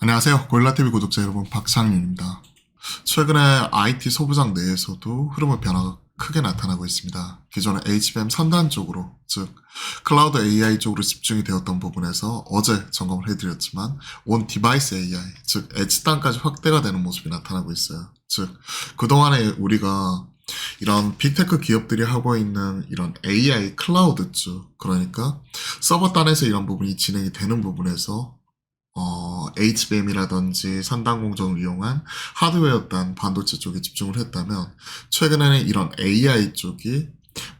안녕하세요. 고릴라TV 구독자 여러분, 박상윤입니다. 최근에 IT 소부장 내에서도 흐름의 변화가 크게 나타나고 있습니다. 기존의 HBM 선단 쪽으로, 즉 클라우드 AI 쪽으로 집중이 되었던 부분에서 어제 점검을 해드렸지만 온 디바이스 AI, 즉 엣지 단까지 확대가 되는 모습이 나타나고 있어요. 즉 그동안에 우리가 이런 빅테크 기업들이 하고 있는 이런 AI 클라우드 쪽, 그러니까 서버 단에서 이런 부분이 진행이 되는 부분에서 HBM이라든지 선단 공정을 이용한 하드웨어 단 반도체 쪽에 집중을 했다면, 최근에는 이런 AI 쪽이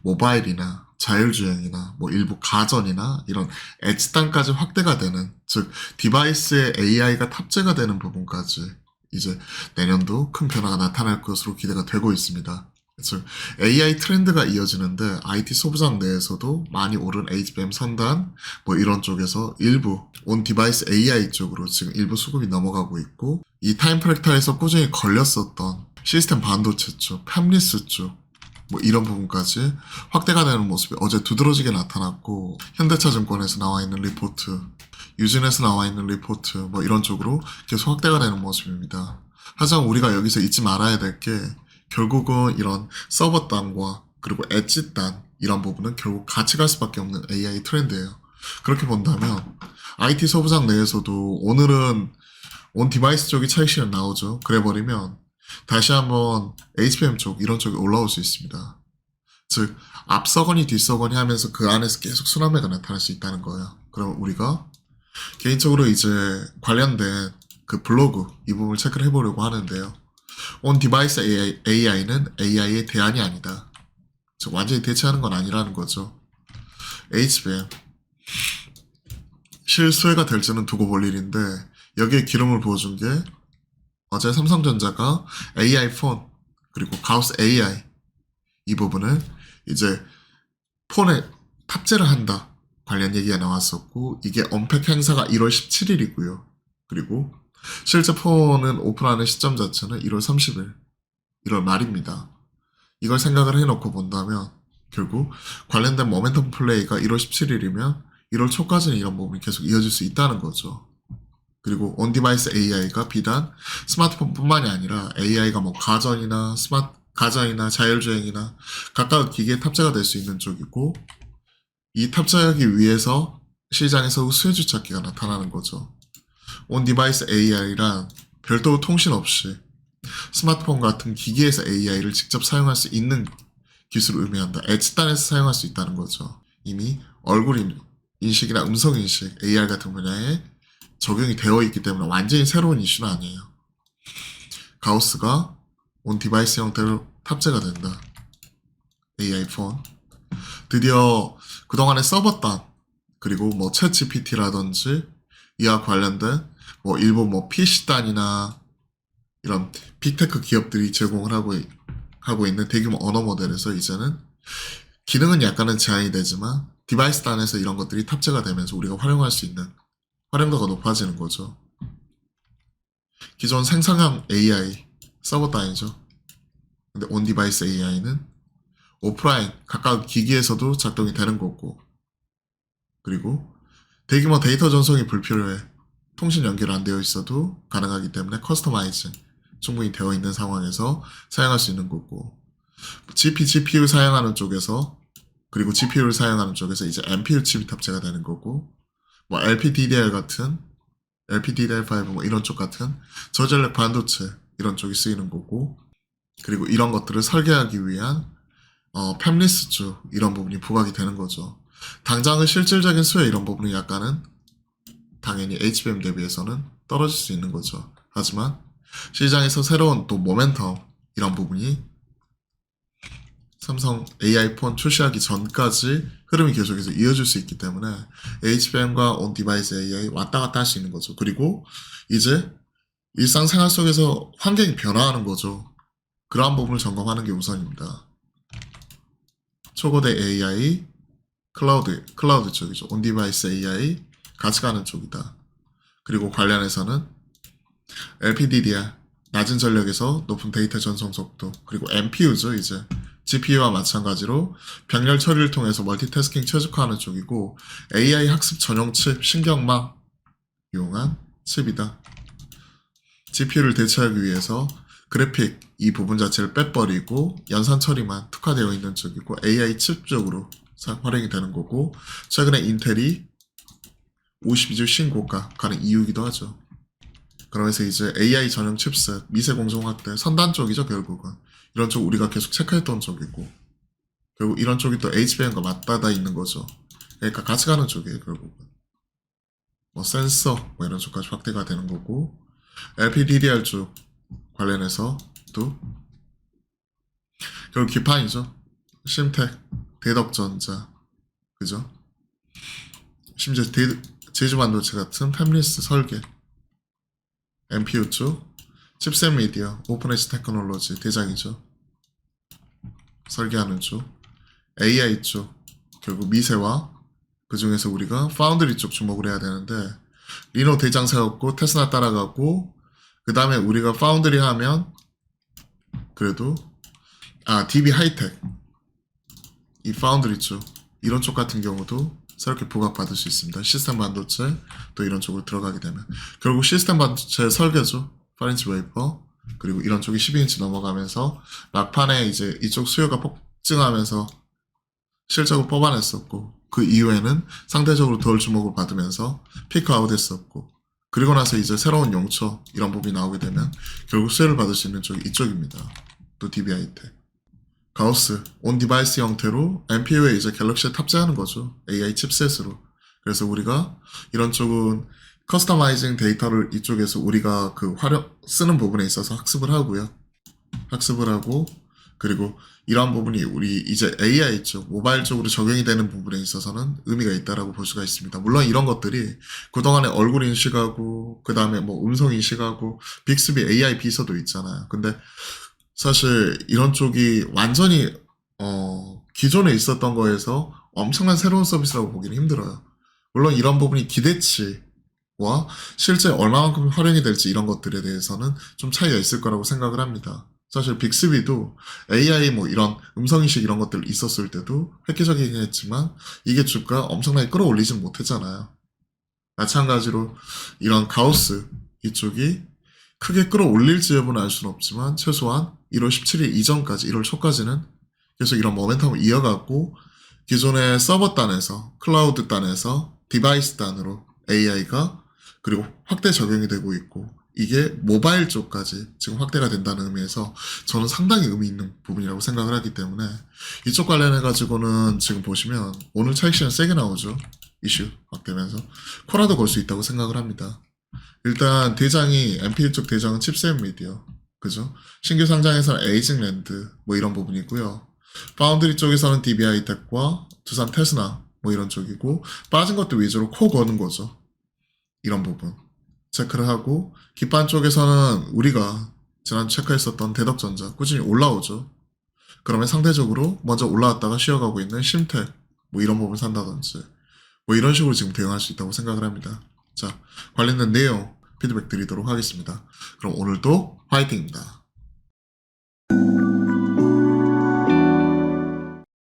모바일이나 자율주행이나 뭐 일부 가전이나 이런 엣지 단까지 확대가 되는, 즉 디바이스에 AI가 탑재가 되는 부분까지 이제 내년도 큰 변화가 나타날 것으로 기대가 되고 있습니다. 즉 AI 트렌드가 이어지는데 IT 소부장 내에서도 많이 오른 HBM 선단 뭐 이런 쪽에서 일부 온 디바이스 AI 쪽으로 지금 일부 수급이 넘어가고 있고, 이 타임 프랙타에서 꾸준히 걸렸었던 시스템 반도체 쪽, 팹리스 쪽 뭐 이런 부분까지 확대가 되는 모습이 어제 두드러지게 나타났고, 현대차증권에서 나와 있는 리포트, 유진에서 나와 있는 리포트 뭐 이런 쪽으로 계속 확대가 되는 모습입니다. 하지만 우리가 여기서 잊지 말아야 될 게, 결국은 이런 서버 단과 그리고 엣지 단 이런 부분은 결국 같이 갈 수밖에 없는 AI 트렌드예요. 그렇게 본다면 IT 소부장 내에서도 오늘은 온 디바이스 쪽이 차익실현 나오죠. 그래버리면 다시 한번 HBM 쪽 이런 쪽이 올라올 수 있습니다. 즉 앞서거니 뒤서거니 하면서 그 안에서 계속 순환매가 나타날 수 있다는 거예요. 그럼 우리가 개인적으로 이제 관련된 그 블로그 이 부분을 체크를 해보려고 하는데요. 온 디바이스 AI는 AI의 대안이 아니다. 즉 완전히 대체하는 건 아니라는 거죠. HBM 실수혜가 될지는 두고 볼 일인데, 여기에 기름을 부어준 게 어제 삼성전자가 AI 폰 그리고 가우스 AI 이 부분을 이제 폰에 탑재를 한다 관련 얘기가 나왔었고, 이게 언팩 행사가 1월 17일이고요. 그리고 실제 폰은 오픈하는 시점 자체는 1월 30일, 1월 말입니다. 이걸 생각을 해놓고 본다면 결국 관련된 모멘텀 플레이가 1월 17일이면 1월 초까지는 이런 부분이 계속 이어질 수 있다는 거죠. 그리고 온디바이스 AI가 비단 스마트폰뿐만이 아니라 AI가 뭐 가전이나 자율주행이나 각각 기기에 탑재가 될 수 있는 쪽이고, 이 탑재하기 위해서 시장에서 수혜주 찾기가 나타나는 거죠. 온 디바이스 AI란 별도 통신 없이 스마트폰 같은 기기에서 AI를 직접 사용할 수 있는 기술을 의미한다. 엣지 단에서 사용할 수 있다는 거죠. 이미 얼굴 인식이나 음성 인식, AR 같은 분야에 적용이 되어 있기 때문에 완전히 새로운 이슈는 아니에요. 가우스가 온 디바이스 형태로 탑재가 된다. AI 폰. 드디어 그동안의 서버 단, 그리고 뭐 챗 GPT라든지 이와 관련된 뭐 일부 뭐 PC 단이나 이런 빅테크 기업들이 제공을 하고 있는 대규모 언어 모델에서 이제는 기능은 약간은 제한이 되지만 디바이스 단에서 이런 것들이 탑재가 되면서 우리가 활용할 수 있는 활용도가 높아지는 거죠. 기존 생성형 AI 서버 단이죠. 근데 온 디바이스 AI는 오프라인 각각 기기에서도 작동이 되는 거고, 그리고 대규모 데이터 전송이 불필요해 통신 연결 안 되어 있어도 가능하기 때문에 커스터마이징 충분히 되어 있는 상황에서 사용할 수 있는 거고, GPU 사용하는 쪽에서, 그리고 GPU를 사용하는 쪽에서 이제 NPU 칩이 탑재가 되는 거고, 뭐 LPDDR5 뭐 이런 쪽 같은 저전력 반도체 이런 쪽이 쓰이는 거고, 그리고 이런 것들을 설계하기 위한 팹리스 쪽 이런 부분이 부각이 되는 거죠. 당장의 실질적인 수혜 이런 부분이 약간은 당연히 HBM 대비해서는 떨어질 수 있는 거죠. 하지만 시장에서 새로운 또 모멘텀 이런 부분이 삼성 AI 폰 출시하기 전까지 흐름이 계속해서 이어질 수 있기 때문에 HBM과 온 디바이스 AI 왔다 갔다 할 수 있는 거죠. 그리고 이제 일상생활 속에서 환경이 변화하는 거죠. 그러한 부분을 점검하는 게 우선입니다. 초거대 AI, 클라우드 쪽이죠. 온 디바이스 AI 같이 가는 쪽이다. 그리고 관련해서는 LPDDR, 낮은 전력에서 높은 데이터 전송 속도, 그리고 NPU죠. 이제 GPU와 마찬가지로 병렬 처리를 통해서 멀티태스킹 최적화하는 쪽이고, AI 학습 전용 칩, 신경망 이용한 칩이다. GPU를 대체하기 위해서 그래픽 이 부분 자체를 빼버리고 연산 처리만 특화되어 있는 쪽이고 AI 칩 쪽으로 활용이 되는 거고, 최근에 인텔이 52주 신고가 가는 이유이기도 하죠. 그러면서 이제 AI 전용 칩셋, 미세 공정 확대, 선단 쪽이죠, 결국은. 이런 쪽 우리가 계속 체크했던 쪽이고, 결국 이런 쪽이 또 HBM과 맞닿아 있는 거죠. 그러니까 같이 가는 쪽이에요, 결국은. 뭐 센서, 뭐 이런 쪽까지 확대가 되는 거고, LPDDR 쪽 관련해서도 결국 기판이죠. 심텍, 대덕전자, 그죠? 심지어 제주반도체 같은 팹리스 설계, MPU 쪽, 칩셋 미디어, 오픈엣지 테크놀로지 대장이죠. 설계하는 쪽, AI 쪽, 결국 미세와 그 중에서 우리가 파운드리 쪽 주목을 해야 되는데, 리노 대장 세웠고 테스라 따라가고, 그 다음에 우리가 파운드리 하면 그래도 DB 하이텍, 이 파운드리 쪽, 이런 쪽 같은 경우도 새롭게 부각받을 수 있습니다. 시스템 반도체 또 이런 쪽으로 들어가게 되면 결국 시스템 반도체 설계죠. 8인치 웨이퍼, 그리고 이런 쪽이 12인치 넘어가면서 막판에 이제 이쪽 수요가 폭증하면서 실적을 뽑아냈었고, 그 이후에는 상대적으로 덜 주목을 받으면서 피크아웃 했었고, 그리고 나서 이제 새로운 용처 이런 부분이 나오게 되면 결국 수혜를 받을 수 있는 쪽이 이쪽입니다. 또 DBI텍, 가우스, 온 디바이스 형태로 MPU에 이제 갤럭시에 탑재하는 거죠. AI 칩셋으로. 그래서 우리가 이런 쪽은 커스터마이징 데이터를 이쪽에서 우리가 그 쓰는 부분에 있어서 학습을 하고요. 학습을 하고, 그리고 이러한 부분이 우리 이제 AI 쪽, 모바일 쪽으로 적용이 되는 부분에 있어서는 의미가 있다라고 볼 수가 있습니다. 물론 이런 것들이 그동안에 얼굴 인식하고, 그 다음에 뭐 음성 인식하고, 빅스비 AI 비서도 있잖아요. 근데 사실 이런 쪽이 완전히 기존에 있었던 거에서 엄청난 새로운 서비스라고 보기는 힘들어요. 물론 이런 부분이 기대치와 실제 얼마만큼 활용이 될지 이런 것들에 대해서는 좀 차이가 있을 거라고 생각을 합니다. 사실 빅스비도 AI 뭐 이런 음성인식 이런 것들 있었을 때도 획기적이긴 했지만 이게 주가 엄청나게 끌어올리진 못했잖아요. 마찬가지로 이런 가우스 이쪽이 크게 끌어올릴지 여부는 알 수는 없지만 최소한 1월 17일 이전까지 1월 초까지는 계속 이런 모멘텀을 이어갔고, 기존의 서버 단에서 클라우드 단에서 디바이스 단으로 AI가 그리고 확대 적용이 되고 있고, 이게 모바일 쪽까지 지금 확대가 된다는 의미에서 저는 상당히 의미 있는 부분이라고 생각을 하기 때문에 이쪽 관련해 가지고는 지금 보시면 오늘 차익 시간 세게 나오죠. 이슈 확대면서 코라도 걸 수 있다고 생각을 합니다. 일단 대장이 MPU 쪽 대장은 칩셋 미디어, 그죠? 신규 상장에서는 에이징랜드 뭐 이런 부분이고요. 파운드리 쪽에서는 DBI텍과 두산 테스나 뭐 이런 쪽이고, 빠진 것들 위주로 코 거는 거죠. 이런 부분 체크를 하고, 기판 쪽에서는 우리가 지난 체크했었던 대덕전자 꾸준히 올라오죠. 그러면 상대적으로 먼저 올라왔다가 쉬어가고 있는 심텍 뭐 이런 부분 산다든지 뭐 이런 식으로 지금 대응할 수 있다고 생각을 합니다. 자, 관련된 내용 피드백 드리도록 하겠습니다. 그럼 오늘도 화이팅입니다.